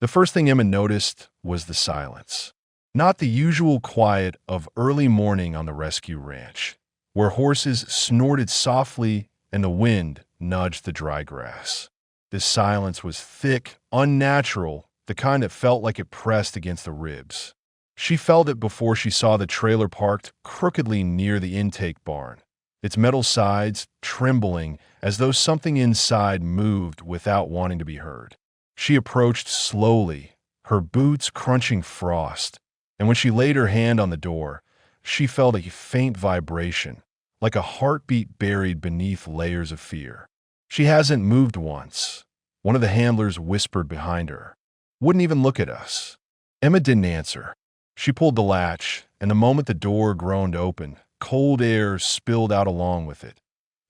The first thing Emma noticed was the silence. Not the usual quiet of early morning on the rescue ranch, where horses snorted softly and the wind nudged the dry grass. This silence was thick, unnatural, the kind that felt like it pressed against the ribs. She felt it before she saw the trailer parked crookedly near the intake barn, its metal sides trembling as though something inside moved without wanting to be heard. She approached slowly, her boots crunching frost, and when she laid her hand on the door, she felt a faint vibration, like a heartbeat buried beneath layers of fear. "She hasn't moved once," one of the handlers whispered behind her. "Wouldn't even look at us." Emma didn't answer. She pulled the latch, and the moment the door groaned open, cold air spilled out along with it,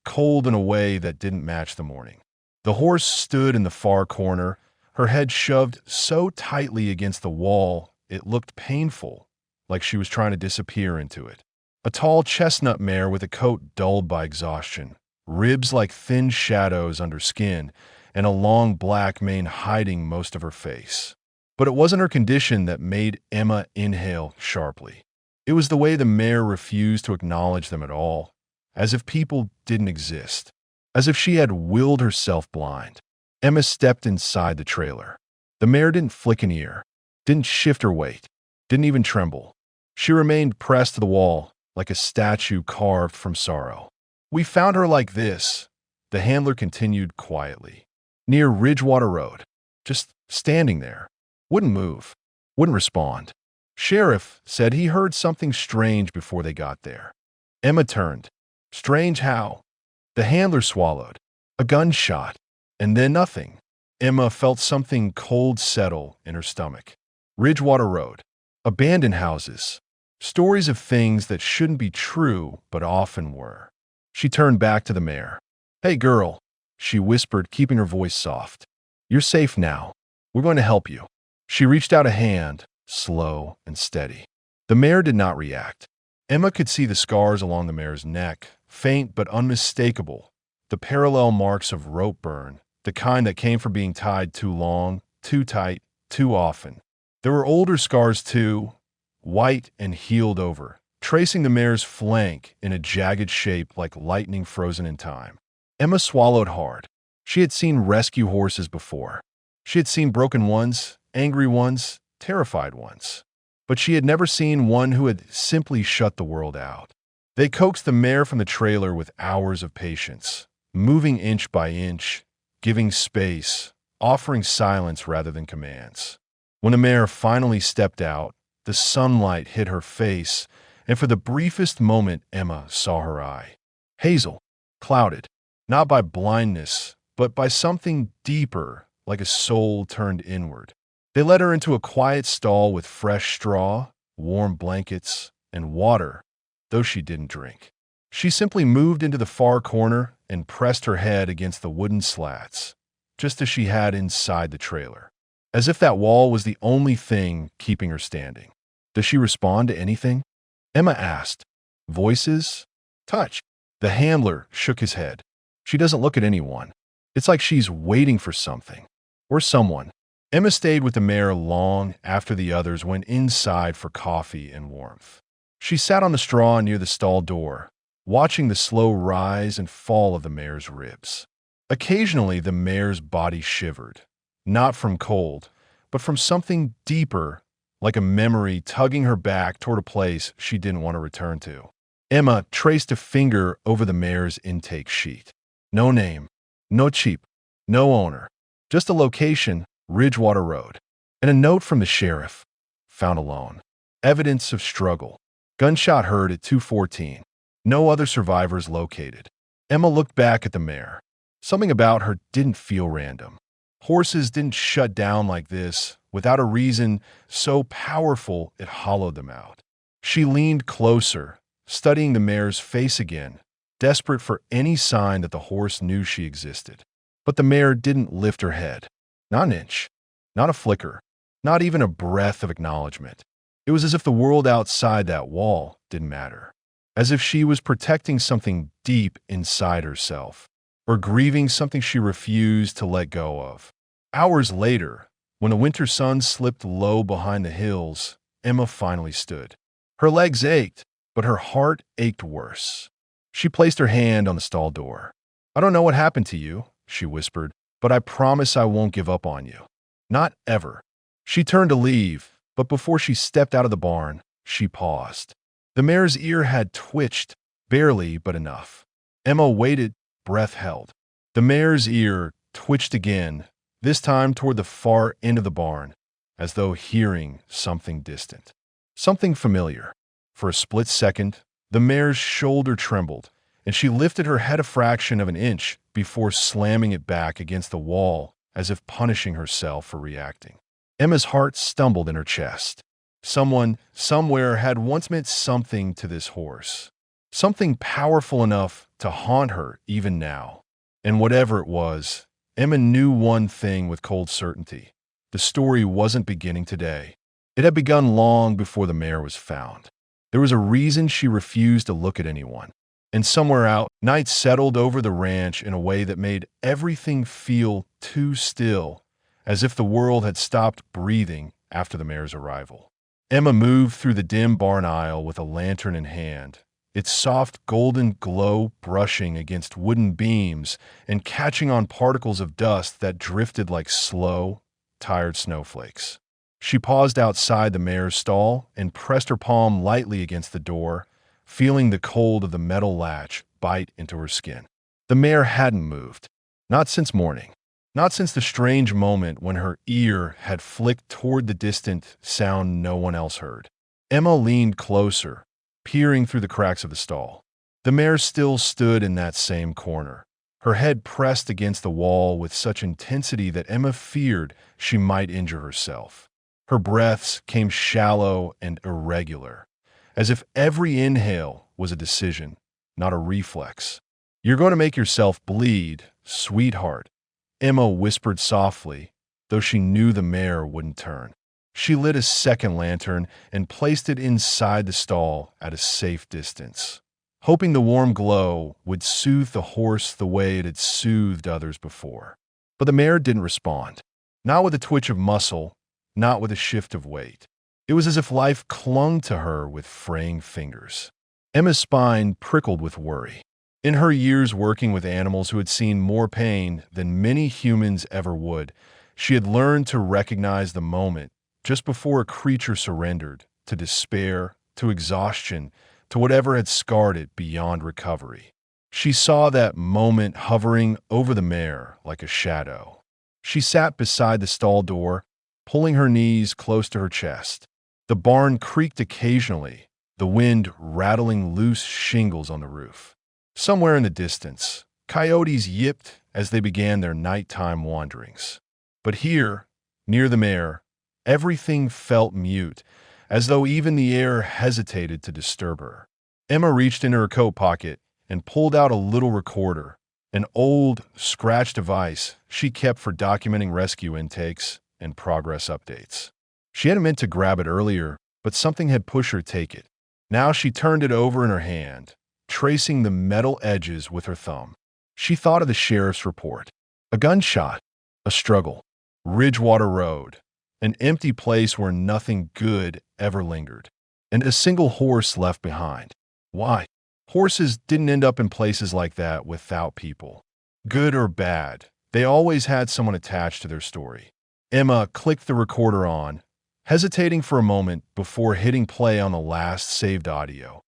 cold in a way that didn't match the morning. The horse stood in the far corner, her head shoved so tightly against the wall it looked painful, like she was trying to disappear into it. A tall chestnut mare with a coat dulled by exhaustion, ribs like thin shadows under skin, and a long black mane hiding most of her face. But it wasn't her condition that made Emma inhale sharply. It was the way the mare refused to acknowledge them at all, as if people didn't exist, as if she had willed herself blind. Emma stepped inside the trailer. The mare didn't flick an ear, didn't shift her weight, didn't even tremble. She remained pressed to the wall, like a statue carved from sorrow. "We found her like this," the handler continued quietly, "near Ridgewater Road, just standing there. Wouldn't move, wouldn't respond. Sheriff said he heard something strange before they got there." Emma turned. "Strange how?" The handler swallowed. "A gunshot, and then nothing." Emma felt something cold settle in her stomach. Ridgewater Road. Abandoned houses. Stories of things that shouldn't be true, but often were. She turned back to the mare. "Hey, girl," she whispered, keeping her voice soft. "You're safe now. We're going to help you." She reached out a hand, slow and steady. The mare did not react. Emma could see the scars along the mare's neck, faint but unmistakable, the parallel marks of rope burn, the kind that came from being tied too long, too tight, too often. There were older scars too, white and healed over, tracing the mare's flank in a jagged shape like lightning frozen in time. Emma swallowed hard. She had seen rescue horses before. She had seen broken ones, angry ones, terrified ones. But she had never seen one who had simply shut the world out. They coaxed the mare from the trailer with hours of patience, moving inch by inch, giving space, offering silence rather than commands. When the mare finally stepped out, the sunlight hit her face, and for the briefest moment Emma saw her eye. Hazel, clouded, not by blindness, but by something deeper, like a soul turned inward. They led her into a quiet stall with fresh straw, warm blankets, and water, though she didn't drink. She simply moved into the far corner and pressed her head against the wooden slats, just as she had inside the trailer, as if that wall was the only thing keeping her standing. "Does she respond to anything?" Emma asked. "Voices? Touch?" The handler shook his head. "She doesn't look at anyone. It's like she's waiting for something. Or someone." Emma stayed with the mare long after the others went inside for coffee and warmth. She sat on the straw near the stall door, watching the slow rise and fall of the mare's ribs. Occasionally, the mare's body shivered, not from cold, but from something deeper, like a memory tugging her back toward a place she didn't want to return to. Emma traced a finger over the mare's intake sheet. No name, no chip, no owner, just a location, Ridgewater Road, and a note from the sheriff, found alone. Evidence of struggle. Gunshot heard at 2:14. No other survivors located. Emma looked back at the mare. Something about her didn't feel random. Horses didn't shut down like this, without a reason so powerful it hollowed them out. She leaned closer, studying the mare's face again, desperate for any sign that the horse knew she existed. But the mare didn't lift her head. Not an inch, not a flicker, not even a breath of acknowledgement. It was as if the world outside that wall didn't matter, as if she was protecting something deep inside herself, or grieving something she refused to let go of. Hours later, When the winter sun slipped low behind the hills, Emma finally stood. Her legs ached, but her heart ached worse. She placed her hand on the stall door. "I don't know what happened to you," she whispered, "but I promise I won't give up on you. Not ever." She turned to leave, but before she stepped out of the barn, she paused. The mare's ear had twitched, barely but enough. Emma waited, breath held. The mare's ear twitched again, this time toward the far end of the barn, as though hearing something distant. Something familiar. For a split second, the mare's shoulder trembled, and she lifted her head a fraction of an inch before slamming it back against the wall as if punishing herself for reacting. Emma's heart stumbled in her chest. Someone, somewhere, had once meant something to this horse. Something powerful enough to haunt her even now. And whatever it was, Emma knew one thing with cold certainty. The story wasn't beginning today. It had begun long before the mare was found. There was a reason she refused to look at anyone. And somewhere out, night settled over the ranch in a way that made everything feel too still, as if the world had stopped breathing after the mare's arrival. Emma moved through the dim barn aisle with a lantern in hand, its soft golden glow brushing against wooden beams and catching on particles of dust that drifted like slow, tired snowflakes. She paused outside the mare's stall and pressed her palm lightly against the door, feeling the cold of the metal latch bite into her skin. The mare hadn't moved. Not since morning. Not since the strange moment when her ear had flicked toward the distant sound no one else heard. Emma leaned closer, peering through the cracks of the stall. The mare still stood in that same corner, her head pressed against the wall with such intensity that Emma feared she might injure herself. Her breaths came shallow and irregular, as if every inhale was a decision, not a reflex. "You're going to make yourself bleed, sweetheart," Emma whispered softly, though she knew the mare wouldn't turn. She lit a second lantern and placed it inside the stall at a safe distance, hoping the warm glow would soothe the horse the way it had soothed others before. But the mare didn't respond. Not with a twitch of muscle, not with a shift of weight. It was as if life clung to her with fraying fingers. Emma's spine prickled with worry. In her years working with animals who had seen more pain than many humans ever would, she had learned to recognize the moment just before a creature surrendered to despair, to exhaustion, to whatever had scarred it beyond recovery. She saw that moment hovering over the mare like a shadow. She sat beside the stall door, pulling her knees close to her chest. The barn creaked occasionally, the wind rattling loose shingles on the roof. Somewhere in the distance, coyotes yipped as they began their nighttime wanderings. But here, near the mare, everything felt mute, as though even the air hesitated to disturb her. Emma reached into her coat pocket and pulled out a little recorder, an old, scratched device she kept for documenting rescue intakes and progress updates. She hadn't meant to grab it earlier, but something had pushed her to take it. Now she turned it over in her hand, tracing the metal edges with her thumb. She thought of the sheriff's report. A gunshot, a struggle, Ridgewater Road, an empty place where nothing good ever lingered, and a single horse left behind. Why? Horses didn't end up in places like that without people. Good or bad, they always had someone attached to their story. Emma clicked the recorder on, hesitating for a moment before hitting play on the last saved audio,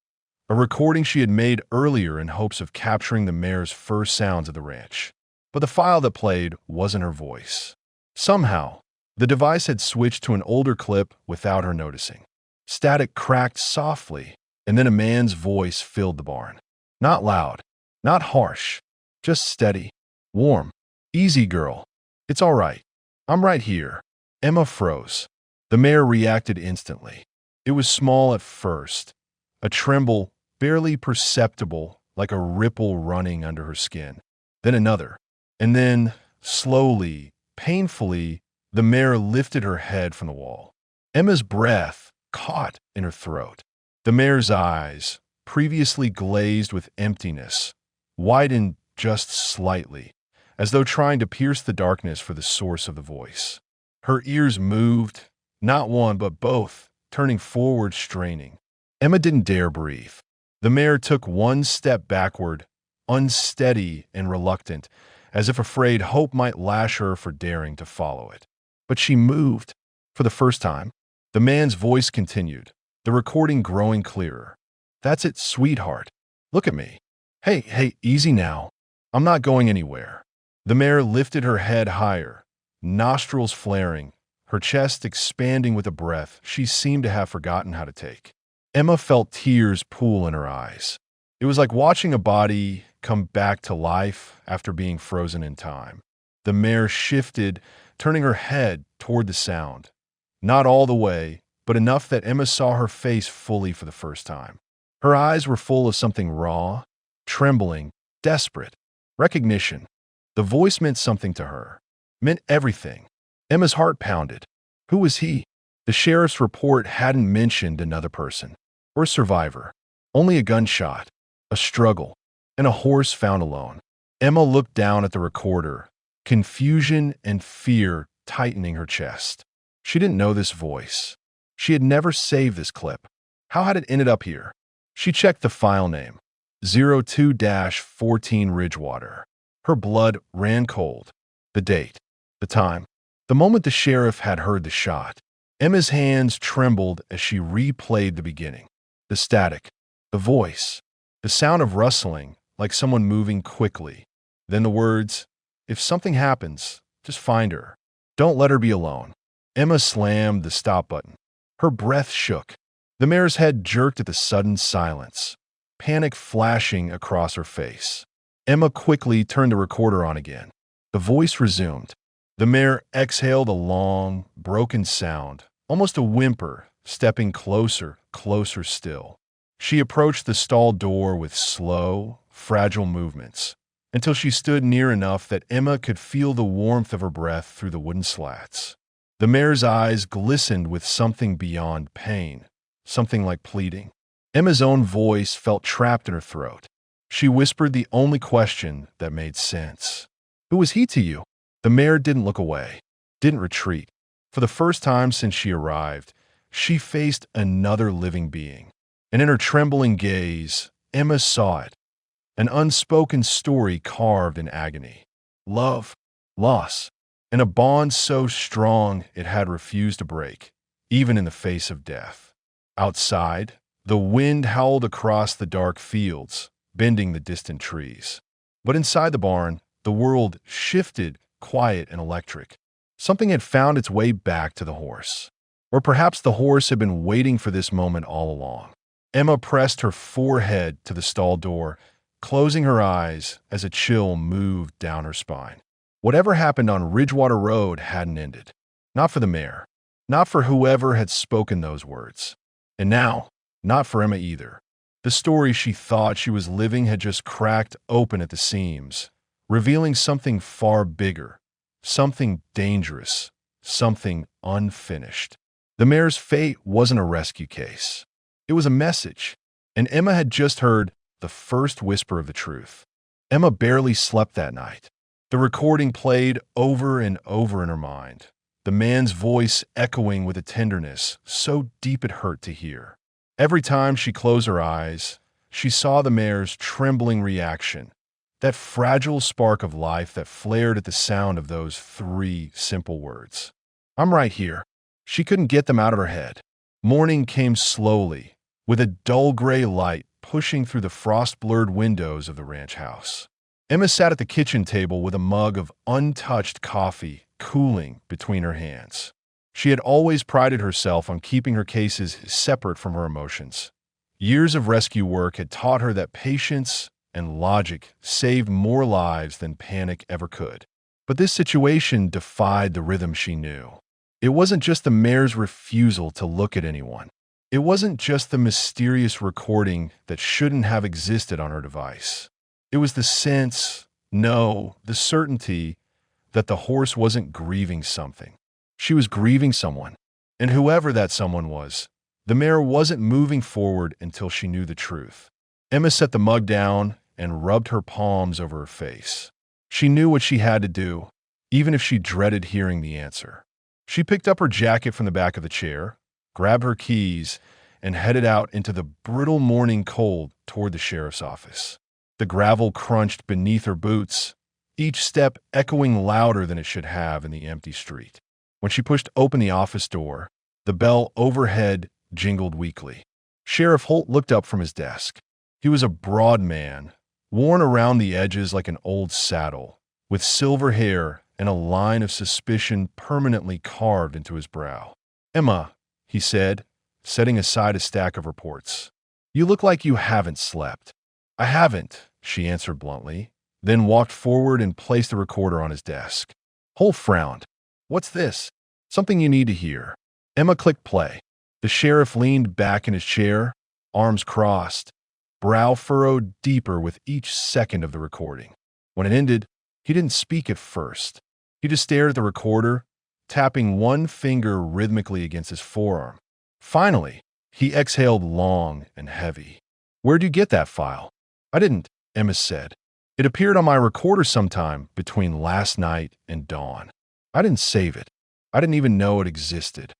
a recording she had made earlier in hopes of capturing the mare's first sounds of the ranch. But the file that played wasn't her voice. Somehow, the device had switched to an older clip without her noticing. Static cracked softly, and then a man's voice filled the barn. Not loud, not harsh, just steady, warm. "Easy, girl. It's all right. I'm right here." Emma froze. The mare reacted instantly. It was small at first, a tremble barely perceptible, like a ripple running under her skin. Then another. And then, slowly, painfully, the mare lifted her head from the wall. Emma's breath caught in her throat. The mare's eyes, previously glazed with emptiness, widened just slightly, as though trying to pierce the darkness for the source of the voice. Her ears moved, not one but both, turning forward, straining. Emma didn't dare breathe. The mare took one step backward, unsteady and reluctant, as if afraid hope might lash her for daring to follow it. But she moved. For the first time, the man's voice continued, the recording growing clearer. "That's it, sweetheart. Look at me. Hey, easy now. I'm not going anywhere." The mare lifted her head higher, nostrils flaring, her chest expanding with a breath she seemed to have forgotten how to take. Emma felt tears pool in her eyes. It was like watching a body come back to life after being frozen in time. The mare shifted, turning her head toward the sound. Not all the way, but enough that Emma saw her face fully for the first time. Her eyes were full of something raw, trembling, desperate. Recognition. The voice meant something to her. Meant everything. Emma's heart pounded. Who was he? The sheriff's report hadn't mentioned another person or survivor. Only a gunshot, a struggle, and a horse found alone. Emma looked down at the recorder, confusion and fear tightening her chest. She didn't know this voice. She had never saved this clip. How had it ended up here? She checked the file name, 02-14 Ridgewater. Her blood ran cold. The date, the time, the moment the sheriff had heard the shot. Emma's hands trembled as she replayed the beginning. The static, the voice, the sound of rustling, like someone moving quickly. Then the words, "If something happens, just find her. Don't let her be alone." Emma slammed the stop button. Her breath shook. The mare's head jerked at the sudden silence, panic flashing across her face. Emma quickly turned the recorder on again. The voice resumed. The mare exhaled a long, broken sound, almost a whimper, stepping closer, closer still. She approached the stall door with slow, fragile movements, until she stood near enough that Emma could feel the warmth of her breath through the wooden slats. The mare's eyes glistened with something beyond pain, something like pleading. Emma's own voice felt trapped in her throat. She whispered the only question that made sense. "Who was he to you?" The mare didn't look away, didn't retreat. For the first time since she arrived, she faced another living being. And in her trembling gaze, Emma saw it. An unspoken story carved in agony. Love, loss, and a bond so strong it had refused to break, even in the face of death. Outside, the wind howled across the dark fields, bending the distant trees. But inside the barn, the world shifted, quiet and electric. Something had found its way back to the horse. Or perhaps the horse had been waiting for this moment all along. Emma pressed her forehead to the stall door, closing her eyes as a chill moved down her spine. Whatever happened on Ridgewater Road hadn't ended. Not for the mare. Not for whoever had spoken those words. And now, not for Emma either. The story she thought she was living had just cracked open at the seams, revealing something far bigger, something dangerous, something unfinished. The mare's fate wasn't a rescue case. It was a message, and Emma had just heard the first whisper of the truth. Emma barely slept that night. The recording played over and over in her mind, the man's voice echoing with a tenderness so deep it hurt to hear. Every time she closed her eyes, she saw the mare's trembling reaction, that fragile spark of life that flared at the sound of those three simple words. "I'm right here." She couldn't get them out of her head. Morning came slowly, with a dull gray light pushing through the frost-blurred windows of the ranch house. Emma sat at the kitchen table with a mug of untouched coffee cooling between her hands. She had always prided herself on keeping her cases separate from her emotions. Years of rescue work had taught her that patience and logic saved more lives than panic ever could. But this situation defied the rhythm she knew. It wasn't just the mare's refusal to look at anyone. It wasn't just the mysterious recording that shouldn't have existed on her device. It was the sense, no, the certainty that the horse wasn't grieving something. She was grieving someone. And whoever that someone was, the mare wasn't moving forward until she knew the truth. Emma set the mug down and rubbed her palms over her face. She knew what she had to do, even if she dreaded hearing the answer. She picked up her jacket from the back of the chair, grabbed her keys, and headed out into the brittle morning cold toward the sheriff's office. The gravel crunched beneath her boots, each step echoing louder than it should have in the empty street. When she pushed open the office door, the bell overhead jingled weakly. Sheriff Holt looked up from his desk. He was a broad man, worn around the edges like an old saddle, with silver hair and a line of suspicion permanently carved into his brow. "Emma," he said, setting aside a stack of reports. "You look like you haven't slept." "I haven't," she answered bluntly, then walked forward and placed the recorder on his desk. Holt frowned. "What's this?" "Something you need to hear." Emma clicked play. The sheriff leaned back in his chair, arms crossed, brow furrowed deeper with each second of the recording. When it ended, he didn't speak at first. He just stared at the recorder, tapping one finger rhythmically against his forearm. Finally, he exhaled long and heavy. "Where'd you get that file?" "I didn't," Emma said. "It appeared on my recorder sometime between last night and dawn. I didn't save it. I didn't even know it existed."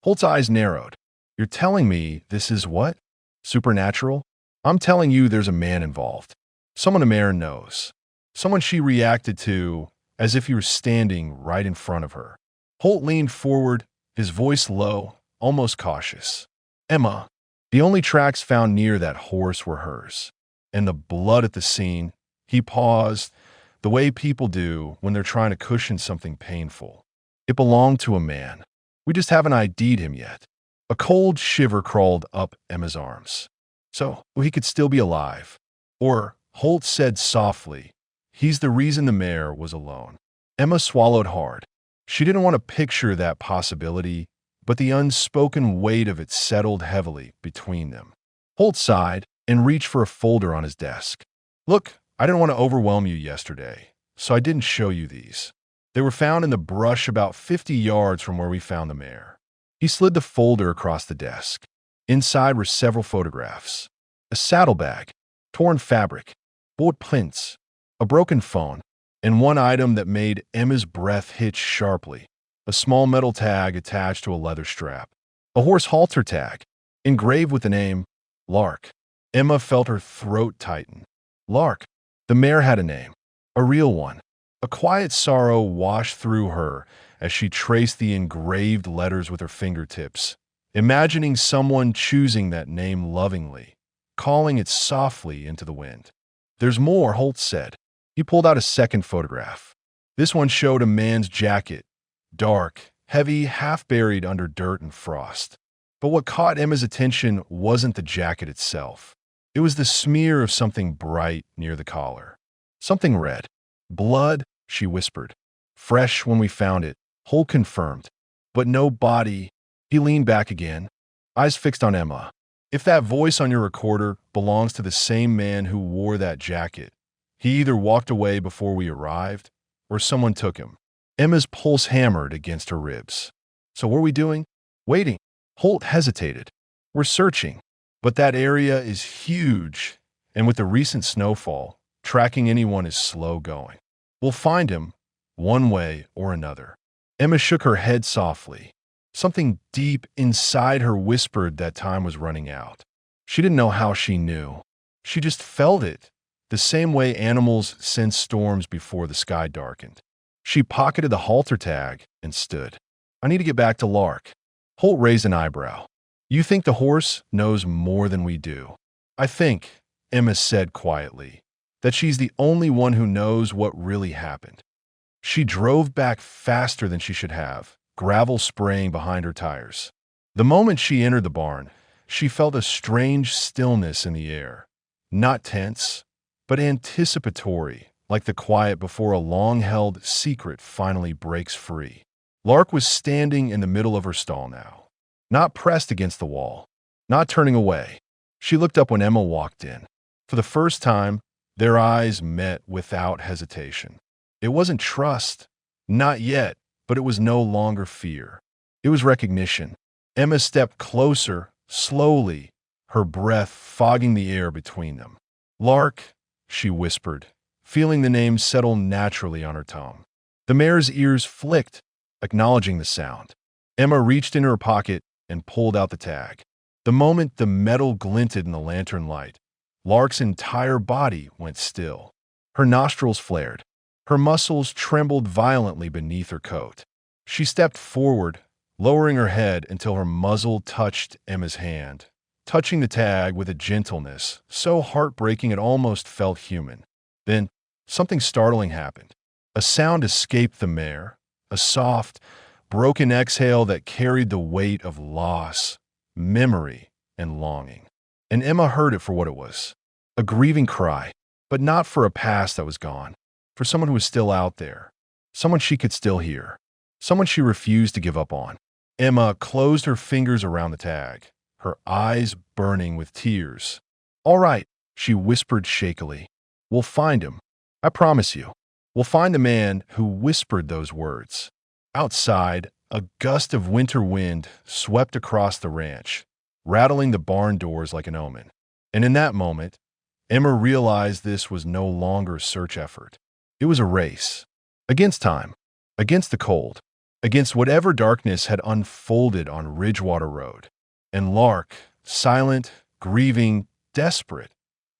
Holt's eyes narrowed. "You're telling me this is what? Supernatural?" "I'm telling you there's a man involved. Someone the mayor knows. Someone she reacted to as if he were standing right in front of her." Holt leaned forward, his voice low, almost cautious. "Emma, the only tracks found near that horse were hers. And the blood at the scene," he paused, the way people do when they're trying to cushion something painful. "It belonged to a man. We just haven't ID'd him yet." A cold shiver crawled up Emma's arms. "So he could still be alive. Or," Holt said softly, "he's the reason the mayor was alone." Emma swallowed hard. She didn't want to picture that possibility, but the unspoken weight of it settled heavily between them. Holt sighed and reached for a folder on his desk. "Look, I didn't want to overwhelm you yesterday, so I didn't show you these. They were found in the brush about 50 yards from where we found the mare." He slid the folder across the desk. Inside were several photographs. A saddlebag, torn fabric, bullet prints, a broken phone, and one item that made Emma's breath hitch sharply, a small metal tag attached to a leather strap. A horse halter tag, engraved with the name Lark. Emma felt her throat tighten. Lark. The mare had a name, a real one. A quiet sorrow washed through her as she traced the engraved letters with her fingertips, imagining someone choosing that name lovingly, calling it softly into the wind. "There's more," Holt said. He pulled out a second photograph. This one showed a man's jacket, dark, heavy, half buried under dirt and frost. But what caught Emma's attention wasn't the jacket itself. It was the smear of something bright near the collar. Something red. "Blood," she whispered. "Fresh when we found it," Holt confirmed. "But no body." He leaned back again, eyes fixed on Emma. "If that voice on your recorder belongs to the same man who wore that jacket, he either walked away before we arrived, or someone took him." Emma's pulse hammered against her ribs. "So what are we doing?" "Waiting." Holt hesitated. "We're searching. But that area is huge, and with the recent snowfall, tracking anyone is slow going. We'll find him, one way or another." Emma shook her head softly. Something deep inside her whispered that time was running out. She didn't know how she knew. She just felt it, the same way animals sense storms before the sky darkened. She pocketed the halter tag and stood. "I need to get back to Lark." Holt raised an eyebrow. "You think the horse knows more than we do?" "I think," Emma said quietly, "that she's the only one who knows what really happened." She drove back faster than she should have, gravel spraying behind her tires. The moment she entered the barn, she felt a strange stillness in the air. Not tense, but anticipatory, like the quiet before a long-held secret finally breaks free. Lark was standing in the middle of her stall now, not pressed against the wall, not turning away. She looked up when Emma walked in. For the first time, their eyes met without hesitation. It wasn't trust, not yet, but it was no longer fear. It was recognition. Emma stepped closer, slowly, her breath fogging the air between them. "Lark," she whispered, feeling the name settle naturally on her tongue. The mare's ears flicked, acknowledging the sound. Emma reached into her pocket and pulled out the tag. The moment the metal glinted in the lantern light, Lark's entire body went still. Her nostrils flared. Her muscles trembled violently beneath her coat. She stepped forward, lowering her head until her muzzle touched Emma's hand, touching the tag with a gentleness so heartbreaking it almost felt human. Then, something startling happened. A sound escaped the mare, a soft, broken exhale that carried the weight of loss, memory, and longing. And Emma heard it for what it was. A grieving cry, but not for a past that was gone. For someone who was still out there. Someone she could still hear. Someone she refused to give up on. Emma closed her fingers around the tag, her eyes burning with tears. "All right," she whispered shakily. "We'll find him. I promise you. We'll find the man who whispered those words." Outside, a gust of winter wind swept across the ranch, rattling the barn doors like an omen. And in that moment, Emma realized this was no longer a search effort. It was a race. Against time. Against the cold. Against whatever darkness had unfolded on Ridgewater Road. And Lark, silent, grieving, desperate,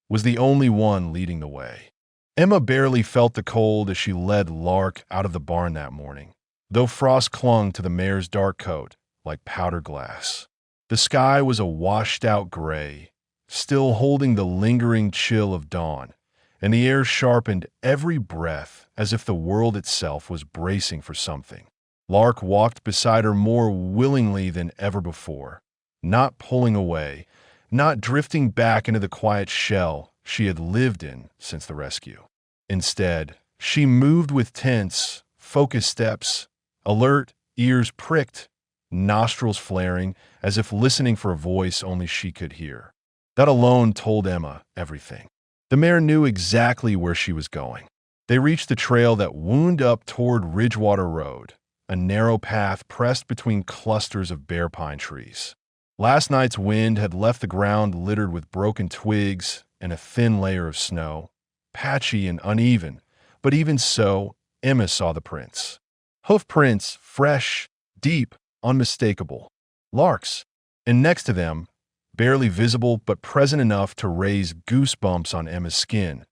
was the only one leading the way. Emma barely felt the cold as she led Lark out of the barn that morning, though frost clung to the mare's dark coat like powdered glass. The sky was a washed-out gray, still holding the lingering chill of dawn, and the air sharpened every breath as if the world itself was bracing for something. Lark walked beside her more willingly than ever before, not pulling away, not drifting back into the quiet shell she had lived in since the rescue. Instead, she moved with tense, focused steps, alert, ears pricked, nostrils flaring, as if listening for a voice only she could hear. That alone told Emma everything. The mare knew exactly where she was going. They reached the trail that wound up toward Ridgewater Road, a narrow path pressed between clusters of bare pine trees. Last night's wind had left the ground littered with broken twigs and a thin layer of snow, patchy and uneven, but even so, Emma saw the prints. Hoof prints, fresh, deep, unmistakable. Lark's. And next to them, barely visible but present enough to raise goosebumps on Emma's skin,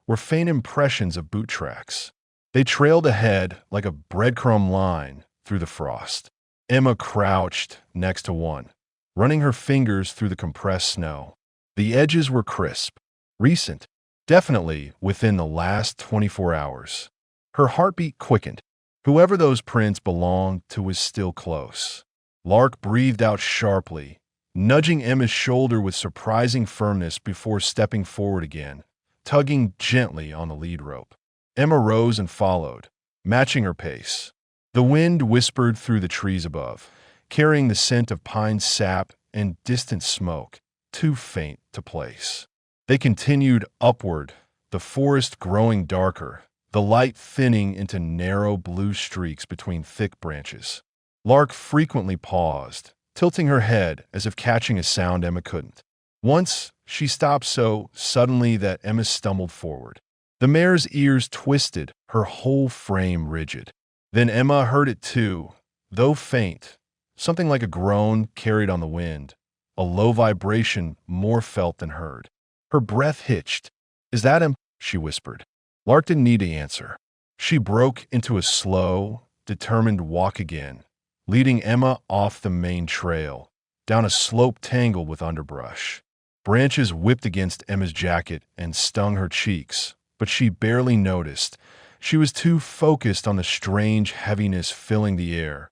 were faint impressions of boot tracks. They trailed ahead like a breadcrumb line through the frost. Emma crouched next to one, running her fingers through the compressed snow. The edges were crisp, recent, definitely within the last 24 hours. Her heartbeat quickened. Whoever those prints belonged to was still close. Lark breathed out sharply, nudging Emma's shoulder with surprising firmness before stepping forward again, tugging gently on the lead rope. Emma rose and followed, matching her pace. The wind whispered through the trees above, carrying the scent of pine sap and distant smoke, too faint to place. They continued upward, the forest growing darker, the light thinning into narrow blue streaks between thick branches. Lark frequently paused, tilting her head as if catching a sound Emma couldn't. Once, she stopped so suddenly that Emma stumbled forward. The mare's ears twisted, her whole frame rigid. Then Emma heard it too, though faint, something like a groan carried on the wind, a low vibration more felt than heard. Her breath hitched. "Is that him?" she whispered. Lark didn't need to answer. She broke into a slow, determined walk again, leading Emma off the main trail, down a slope tangled with underbrush. Branches whipped against Emma's jacket and stung her cheeks, but she barely noticed. She was too focused on the strange heaviness filling the air,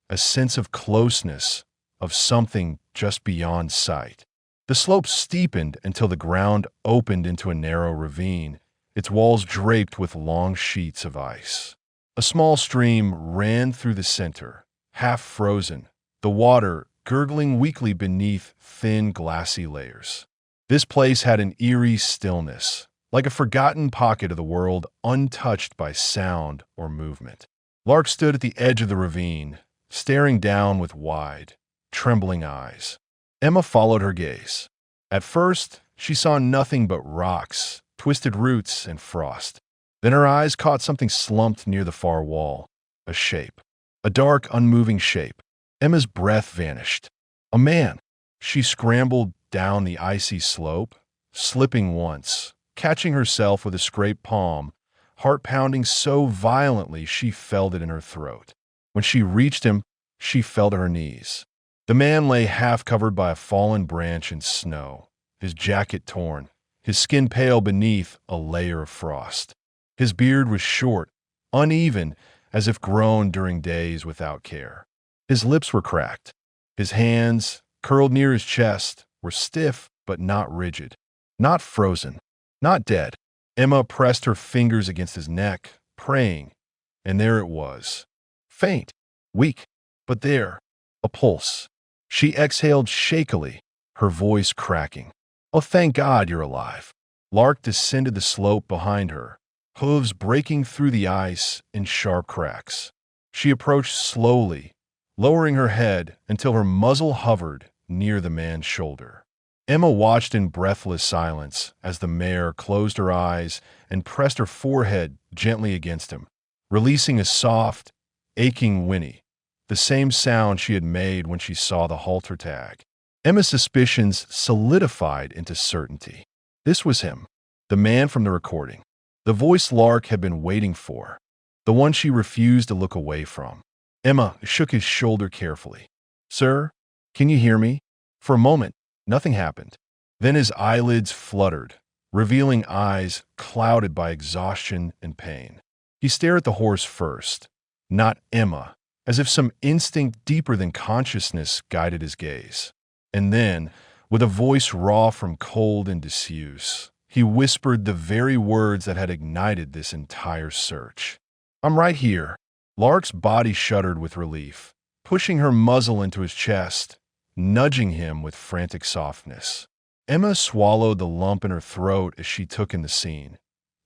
a sense of closeness, of something just beyond sight. The slope steepened until the ground opened into a narrow ravine, its walls draped with long sheets of ice. A small stream ran through the center, half frozen, the water gurgling weakly beneath thin, glassy layers. This place had an eerie stillness, like a forgotten pocket of the world untouched by sound or movement. Lark stood at the edge of the ravine, staring down with wide, trembling eyes. Emma followed her gaze. At first, she saw nothing but rocks, twisted roots, and frost. Then her eyes caught something slumped near the far wall, a shape. A dark, unmoving shape. Emma's breath vanished. A man. She scrambled down the icy slope, slipping once, catching herself with a scraped palm, heart pounding so violently she felt it in her throat. When she reached him, she fell to her knees. The man lay half covered by a fallen branch in snow, his jacket torn, his skin pale beneath a layer of frost. His beard was short, uneven, as if grown during days without care. His lips were cracked. His hands, curled near his chest, were stiff but not rigid, not frozen, not dead. Emma pressed her fingers against his neck, praying, and there it was. Faint, weak, but there, a pulse. She exhaled shakily, her voice cracking. "Oh, thank God you're alive." Lark descended the slope behind her, hooves breaking through the ice in sharp cracks. She approached slowly, lowering her head until her muzzle hovered near the man's shoulder. Emma watched in breathless silence as the mare closed her eyes and pressed her forehead gently against him, releasing a soft, aching whinny, the same sound she had made when she saw the halter tag. Emma's suspicions solidified into certainty. This was him, the man from the recording, the voice Lark had been waiting for, the one she refused to look away from. Emma shook his shoulder carefully. "Sir, can you hear me?" For a moment, nothing happened. Then his eyelids fluttered, revealing eyes clouded by exhaustion and pain. He stared at the horse first, not Emma, as if some instinct deeper than consciousness guided his gaze. And then, with a voice raw from cold and disuse, he whispered the very words that had ignited this entire search. "I'm right here." Lark's body shuddered with relief, pushing her muzzle into his chest, nudging him with frantic softness. Emma swallowed the lump in her throat as she took in the scene.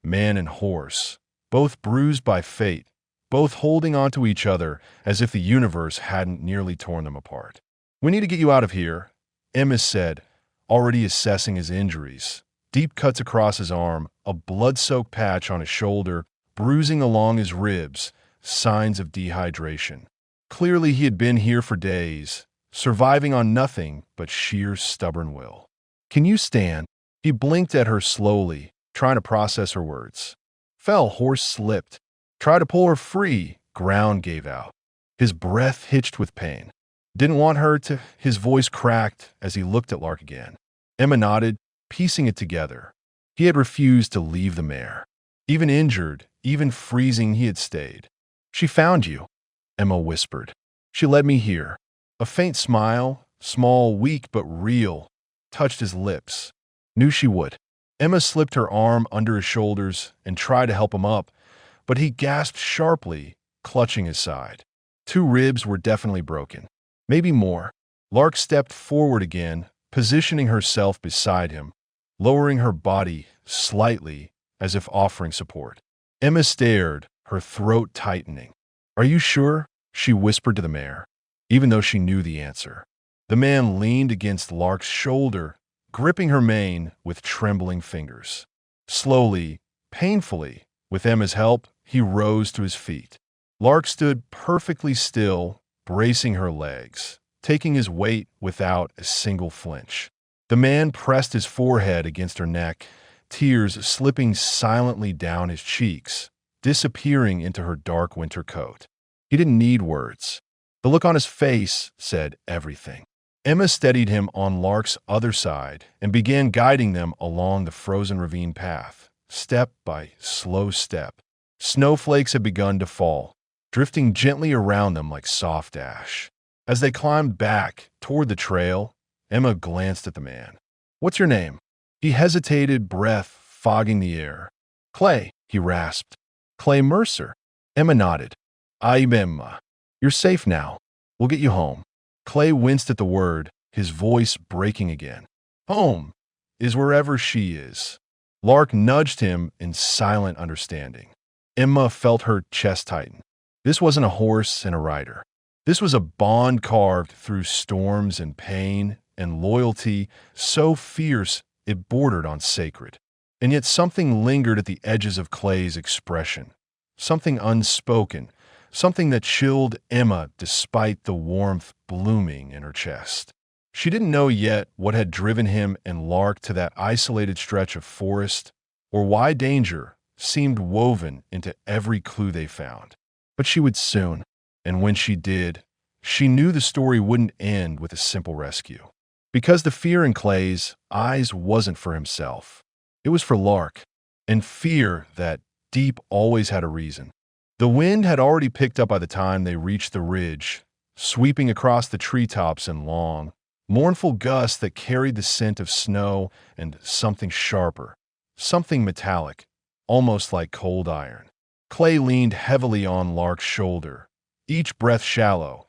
Man and horse, both bruised by fate, both holding onto each other as if the universe hadn't nearly torn them apart. "We need to get you out of here," Emma said, already assessing his injuries. Deep cuts across his arm, a blood-soaked patch on his shoulder, bruising along his ribs, signs of dehydration. Clearly he had been here for days, surviving on nothing but sheer stubborn will. "Can you stand?" He blinked at her slowly, trying to process her words. Fell, horse slipped. Tried to pull her free, ground gave out. His breath hitched with pain. Didn't want her to. His voice cracked as he looked at Lark again. Emma nodded, piecing it together. He had refused to leave the mare. Even injured, even freezing, he had stayed. "She found you," Emma whispered. "She led me here." A faint smile, small, weak but real, touched his lips. Knew she would. Emma slipped her arm under his shoulders and tried to help him up, but he gasped sharply, clutching his side. 2 ribs were definitely broken. Maybe more. Lark stepped forward again, positioning herself beside him, lowering her body slightly as if offering support. Emma stared, her throat tightening. "Are you sure?" she whispered to the mare, even though she knew the answer. The man leaned against Lark's shoulder, gripping her mane with trembling fingers. Slowly, painfully, with Emma's help, he rose to his feet. Lark stood perfectly still, bracing her legs, taking his weight without a single flinch. The man pressed his forehead against her neck, tears slipping silently down his cheeks, disappearing into her dark winter coat. He didn't need words. The look on his face said everything. Emma steadied him on Lark's other side and began guiding them along the frozen ravine path, step by slow step. Snowflakes had begun to fall, drifting gently around them like soft ash. As they climbed back toward the trail, Emma glanced at the man. "What's your name?" He hesitated, breath fogging the air. "Clay," he rasped. "Clay Mercer." Emma nodded. "I'm Emma. You're safe now. We'll get you home." Clay winced at the word, his voice breaking again. "Home is wherever she is." Lark nudged him in silent understanding. Emma felt her chest tighten. This wasn't a horse and a rider. This was a bond carved through storms and pain and loyalty so fierce it bordered on sacred. And yet something lingered at the edges of Clay's expression. Something unspoken, something that chilled Emma despite the warmth blooming in her chest. She didn't know yet what had driven him and Lark to that isolated stretch of forest, or why danger seemed woven into every clue they found. But she would soon, and when she did, she knew the story wouldn't end with a simple rescue. Because the fear in Clay's eyes wasn't for himself. It was for Lark, and fear that deep always had a reason. The wind had already picked up by the time they reached the ridge, sweeping across the treetops in long, mournful gusts that carried the scent of snow and something sharper, something metallic, almost like cold iron. Clay leaned heavily on Lark's shoulder, each breath shallow,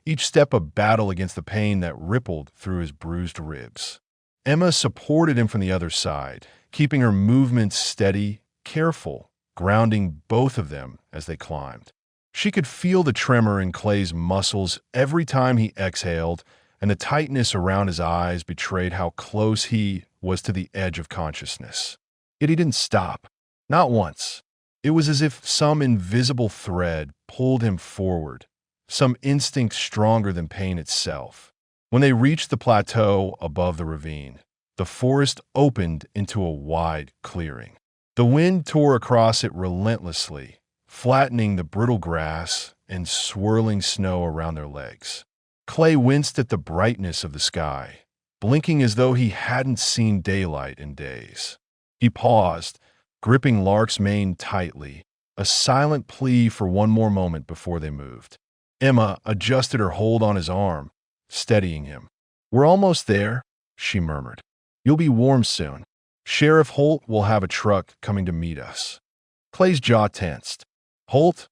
each step a battle against the pain that rippled through his bruised ribs. Emma supported him from the other side, keeping her movements steady, careful, grounding both of them as they climbed. She could feel the tremor in Clay's muscles every time he exhaled, and the tightness around his eyes betrayed how close he was to the edge of consciousness. Yet he didn't stop. Not once. It was as if some invisible thread pulled him forward, some instinct stronger than pain itself. When they reached the plateau above the ravine, the forest opened into a wide clearing. The wind tore across it relentlessly, flattening the brittle grass and swirling snow around their legs. Clay winced at the brightness of the sky, blinking as though he hadn't seen daylight in days. He paused, gripping Lark's mane tightly, a silent plea for one more moment before they moved. Emma adjusted her hold on his arm, steadying him. "We're almost there," she murmured. "You'll be warm soon. Sheriff Holt will have a truck coming to meet us." Clay's jaw tensed. "Holt?"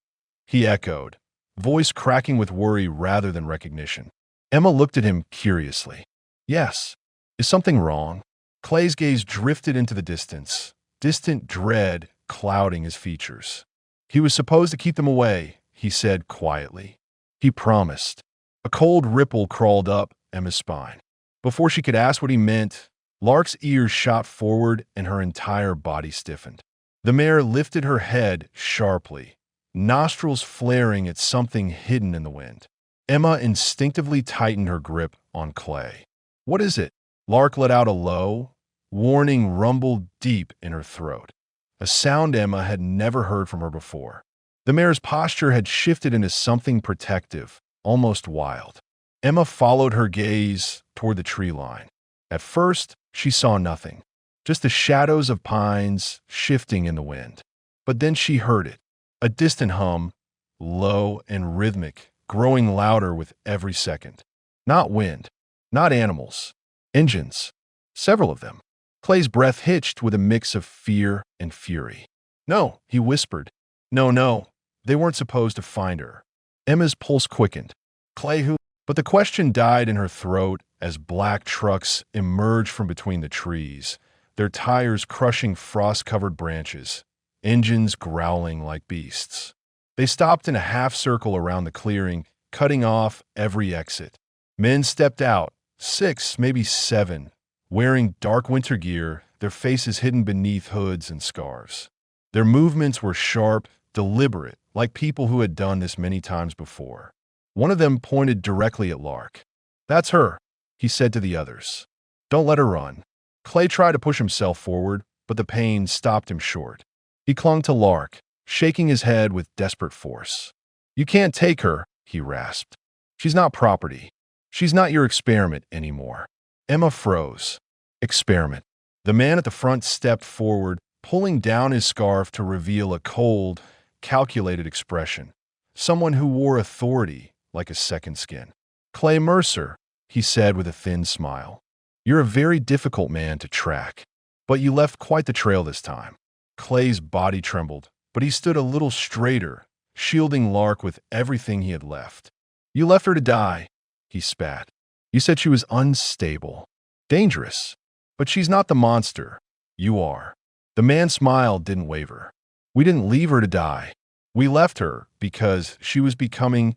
he echoed, voice cracking with worry rather than recognition. Emma looked at him curiously. "Yes. Is something wrong?" Clay's gaze drifted into the distance, distant dread clouding his features. "He was supposed to keep them away," he said quietly. "He promised." A cold ripple crawled up Emma's spine. Before she could ask what he meant, Lark's ears shot forward and her entire body stiffened. The mare lifted her head sharply, nostrils flaring at something hidden in the wind. Emma instinctively tightened her grip on Clay. "What is it?" Lark let out a low, warning rumble deep in her throat, a sound Emma had never heard from her before. The mare's posture had shifted into something protective, almost wild. Emma followed her gaze toward the tree line. At first, she saw nothing, just the shadows of pines shifting in the wind. But then she heard it, a distant hum, low and rhythmic, growing louder with every second. Not wind, not animals, engines, several of them. Clay's breath hitched with a mix of fear and fury. "No," he whispered. No, they weren't supposed to find her." Emma's pulse quickened. "Clay who?" But the question died in her throat as black trucks emerged from between the trees, their tires crushing frost-covered branches, engines growling like beasts. They stopped in a half-circle around the clearing, cutting off every exit. Men stepped out, 6, maybe 7, wearing dark winter gear, their faces hidden beneath hoods and scarves. Their movements were sharp, deliberate, like people who had done this many times before. One of them pointed directly at Lark. "That's her," he said to the others. "Don't let her run." Clay tried to push himself forward, but the pain stopped him short. He clung to Lark, shaking his head with desperate force. "You can't take her," he rasped. "She's not property. She's not your experiment anymore." Emma froze. Experiment. The man at the front stepped forward, pulling down his scarf to reveal a cold, calculated expression. Someone who wore authority like a second skin. "Clay Mercer," he said with a thin smile. "You're a very difficult man to track, but you left quite the trail this time." Clay's body trembled, but he stood a little straighter, shielding Lark with everything he had left. "You left her to die," he spat. "You said she was unstable, dangerous, but she's not the monster. You are." The man's smile didn't waver. "We didn't leave her to die. We left her because she was becoming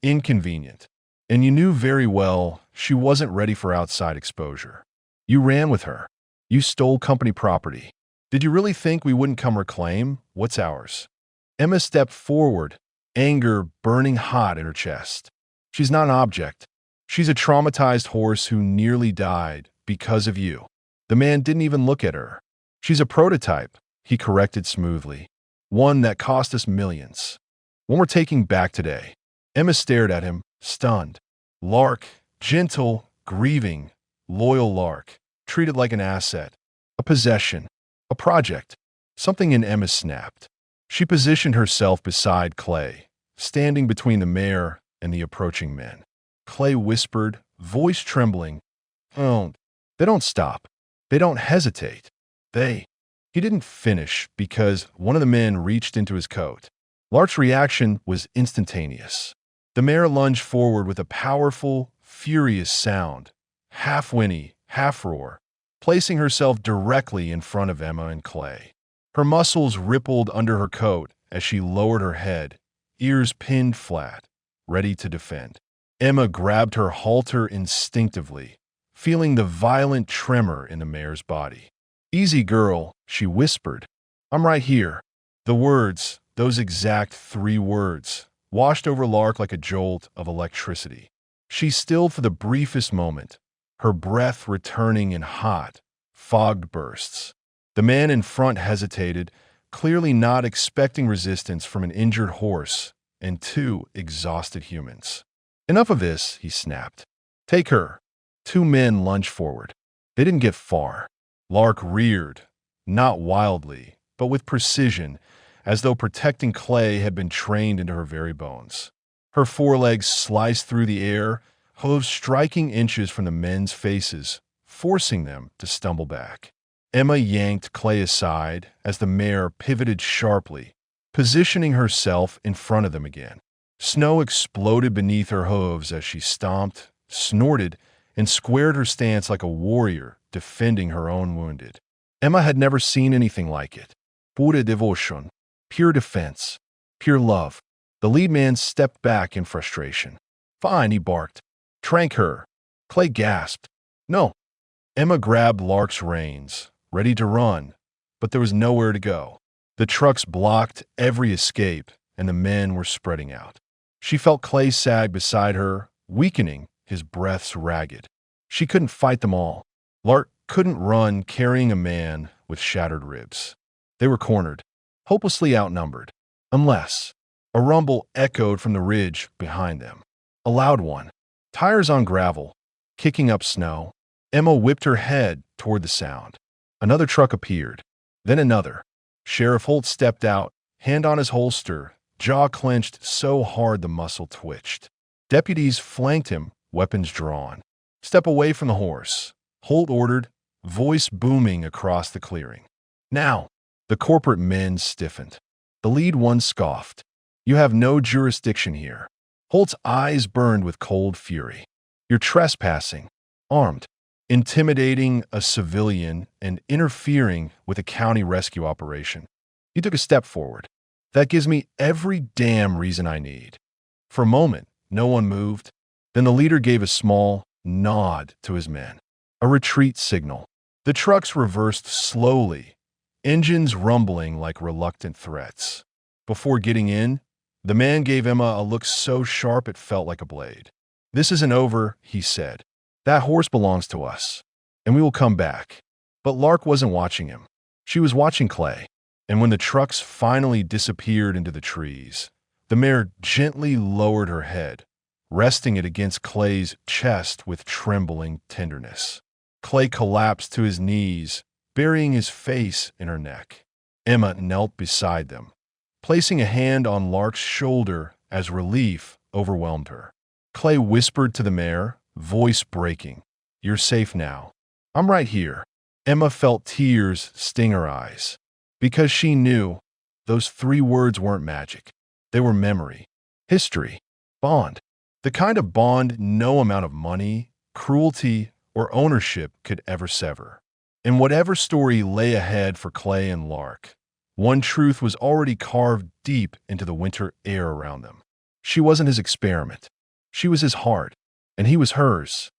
inconvenient, and you knew very well she wasn't ready for outside exposure. You ran with her. You stole company property. Did you really think we wouldn't come reclaim what's ours?" Emma stepped forward, anger burning hot in her chest. She's not an object. She's a traumatized horse who nearly died because of you. The man didn't even look at her. She's a prototype, he corrected smoothly. One that cost us millions. One we're taking back today. Emma stared at him, stunned. Lark, gentle, grieving, loyal Lark, treated like an asset, a possession, a project. Something in Emma snapped. She positioned herself beside Clay, standing between the mare and the approaching men. Clay whispered, voice trembling, "Oh, they don't stop. They don't hesitate. They—" He didn't finish because one of the men reached into his coat. Lark's reaction was instantaneous. The mare lunged forward with a powerful, furious sound, half whinny, half roar, placing herself directly in front of Emma and Clay. Her muscles rippled under her coat as she lowered her head, ears pinned flat, ready to defend. Emma grabbed her halter instinctively, feeling the violent tremor in the mare's body. "Easy, girl," she whispered. "I'm right here." The words, those exact 3 words, washed over Lark like a jolt of electricity. She stilled for the briefest moment, her breath returning in hot, fogged bursts. The man in front hesitated, clearly not expecting resistance from an injured horse and 2 exhausted humans. "Enough of this," he snapped. "Take her." 2 men lunged forward. They didn't get far. Lark reared, not wildly, but with precision, as though protecting Clay had been trained into her very bones. Her forelegs sliced through the air, hooves striking inches from the men's faces, forcing them to stumble back. Emma yanked Clay aside as the mare pivoted sharply, positioning herself in front of them again. Snow exploded beneath her hooves as she stomped, snorted, and squared her stance like a warrior defending her own wounded. Emma had never seen anything like it. Pure devotion, pure defense, pure love. The lead man stepped back in frustration. "Fine," he barked. "Trank her." Clay gasped. "No." Emma grabbed Lark's reins, ready to run, but there was nowhere to go. The trucks blocked every escape, and the men were spreading out. She felt Clay sag beside her, weakening, his breaths ragged. She couldn't fight them all. Lark couldn't run carrying a man with shattered ribs. They were cornered, hopelessly outnumbered, unless a rumble echoed from the ridge behind them. A loud one. Tires on gravel, kicking up snow. Emma whipped her head toward the sound. Another truck appeared, then another. Sheriff Holt stepped out, hand on his holster, jaw clenched so hard the muscle twitched. Deputies flanked him, weapons drawn. "Step away from the horse," Holt ordered, voice booming across the clearing. "Now." The corporate men stiffened. The lead one scoffed. "You have no jurisdiction here." Holt's eyes burned with cold fury. "You're trespassing, armed, intimidating a civilian, and interfering with a county rescue operation. You took a step forward. That gives me every damn reason I need." For a moment, no one moved. Then the leader gave a small nod to his men, a retreat signal. The trucks reversed slowly, engines rumbling like reluctant threats. Before getting in, the man gave Emma a look so sharp it felt like a blade. "This isn't over," he said. "That horse belongs to us, and we will come back." But Lark wasn't watching him. She was watching Clay. And when the trucks finally disappeared into the trees, the mare gently lowered her head, resting it against Clay's chest with trembling tenderness. Clay collapsed to his knees, burying his face in her neck. Emma knelt beside them, placing a hand on Lark's shoulder as relief overwhelmed her. Clay whispered to the mare, voice breaking, "You're safe now. I'm right here." Emma felt tears sting her eyes, because she knew those 3 words weren't magic. They were memory, history, bond. The kind of bond no amount of money, cruelty, or ownership could ever sever. In whatever story lay ahead for Clay and Lark, one truth was already carved deep into the winter air around them. She wasn't his experiment. She was his heart, and he was hers.